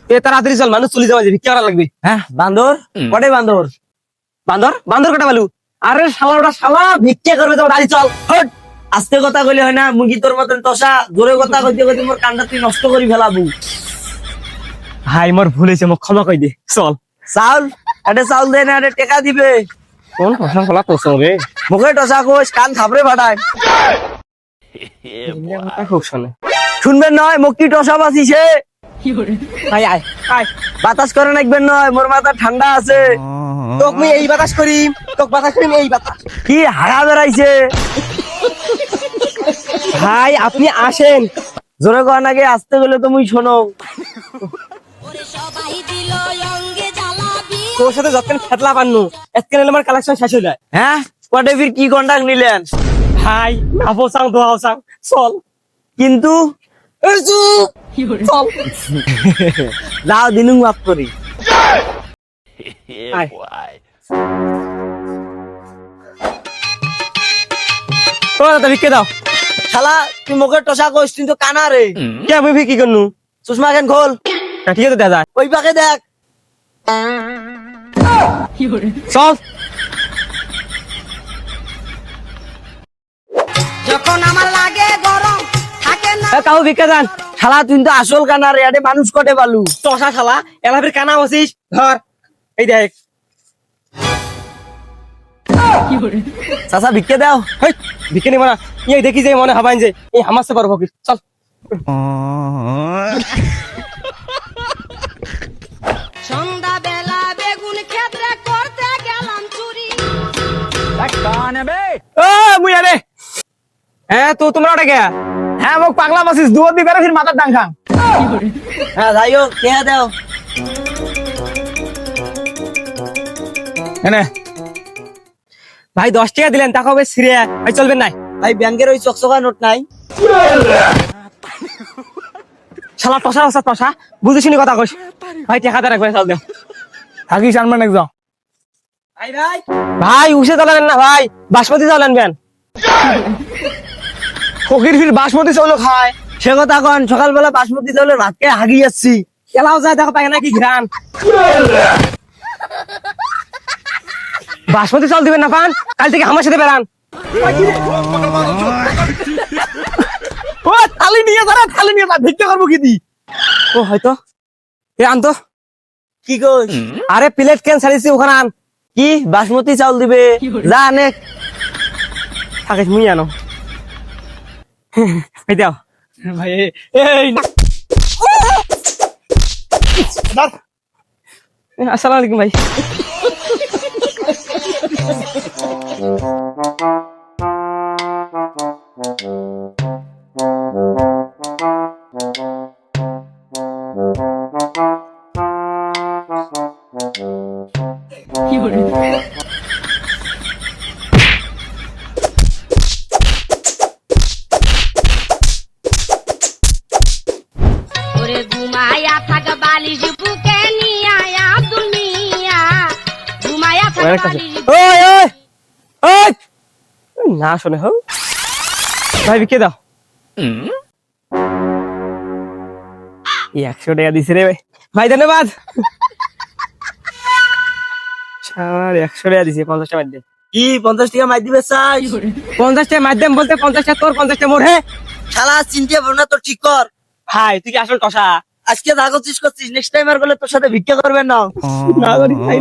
এ তাড়াতাড়ি চল, মানুষ চলে যাওয়া ভিক্ষা করা লাগবে। হ্যাঁ বান্দর কটে বান্দর বান্দর বান্দর কটা বালু? আরে শালা ওটা শালা ভিক্ষা করবে তো, দাঁড়ি চল। হট আস্তে কথা কইলে হয় না, মুরগি তোর মতন টসা জোরে কথা কইতে কইতে মোর কানটা তুই নষ্ট করি ফেলাবু। ভাই মোর ভুল হয়েছে, মোক ক্ষমা কই দে, চল। চাউল এটা চাউল দে না, এটা টেকা দিবে। কোন কথা ফলা তোর রে? মুখে টসা কোষ কান থাপড়ে ফাটায়। খুব শোনে। শুনবেন নয় মুখ কি টসা বাঁচিছে। ভাই আয় আয়, বাতাস করে নাকবেন নয়, মোর মাথা ঠান্ডা আছে। তোক মুই এই বাতাস করিম, তোক বাতাস করিম এই বাতাস। কি হাগা বেড়াইছে। ভাই আপনি আসেন। জোরে কর নাকি আসতে গেলে তো মুই শোনো। তোর সাথে যতক্ষণ খেতলা পান্নু এতক্ষণ আমার কালেকশন শেষ হয়ে যায়। হ্যাঁ কটে ফির কি কন্টাক্ট নিলেন? ভাই আবো চাং দোহাও চাং, চল। কিন্তু এই চুপ, চল। যাও দিনুং মাফ করি। আয়। ও দাদা ভিক্ষে দাও। শালা তুই মুখে টসা কোষ তুই তো কানা রে। কে আমি ভিক্ষি করনু? চশমা কেন খোল, ঠিক আছে দাদা, ওই পাকে দেখ। চল। যখন আমার লাগে গরম থাকে না কাউ ভিক্ষা দান। শালা তুই তো আসল কানা রে, আরে মানুষ কটে বালু। চষা শালা এলাফের কানা বসিস, ধর এই দেখ। চাচা ভিক্ষে দাও। হেই, ভিক্ষে নিব না। ইয়ে দেখি যে মনে হবাইন যে এই আমার সে বড় ফকির, চল। সন্ধ্যা বেলা বেগুন ক্ষেত্রে করতে গেলাম চুরি ও মুই আরে হ্যাঁ তো তোমরা ওটা কে? হ্যাঁ মোক পাগলা বসিস, দুয়ার দিবে ফির মাথার ডাং খাং। হ্যাঁ যাই হোক কে দাও। এনে ভাই 10 টাকা দিলেন, তাকে হবে সিরিয়া ভাই, চলবেন নাই? ভাই ব্যাংকের ওই চকচকা নোট নাই? শালা টসা টসা টসা, বুঝে শুনি কথা কইস। ভাই টাকা দে রাখবে, চল দেও। থাকিস আনবেন একদম। ভাই ভাই ভাই উসে চালাবেন না ভাই, বাসমতি চাউল আনবেন। ফকির ফির বাসমতি চাউল খায়। সে কথা কন, সকালবেলা বাসমতি চাউলের ভাত খেয়ে হাগি যাচ্ছি। এলাও যায় দেখো পায় না কি ঘ্রাণ। বাসমতি চাউল দিবেন না পান, কাল থেকে আমার সাথে বেড়ান। ও থালি নিয়ে যা, থালি নিয়ে যা, ভিক্ষা করবো কি দি? ও হয়তো এ আনতো। কি কইস? আরে প্লেট কেন ছাড়িয়েছি, ওখানে আন। কি বাসমতি চাউল দিবে? যা নে। থাকিস মুই আনো। এই দাও ভাই, এই আসসালামু আলাইকুম ভাই। ওরে ঘুমায়া থাক বালিশ বুকে নিয়া আব্দুল মিয়া ঘুমায়া থাক বালিশ ওই ওই ওই না শোনে হো ভাই, বিকে দাও। 100 টাকা দিছে রে ভাই, ভাই ধন্যবাদ। 100 টাকা দিছে, 50 টাকা মাধ্যম। কি 50 টাকা মাই দিবে চাই? 50 টাকা মাধ্যম বলতে 50 টাকা তোর, 50 টাকা মোর। হে শালা চিন্তা ভাবনা তো ঠিক কর। ভাই তুই কি আসল টসা? আজকে যা করছিস করছিস, নেক্সট টাইম আর বলে তোর সাথে ভিক্ষা করবেন না। না করি, ভাই।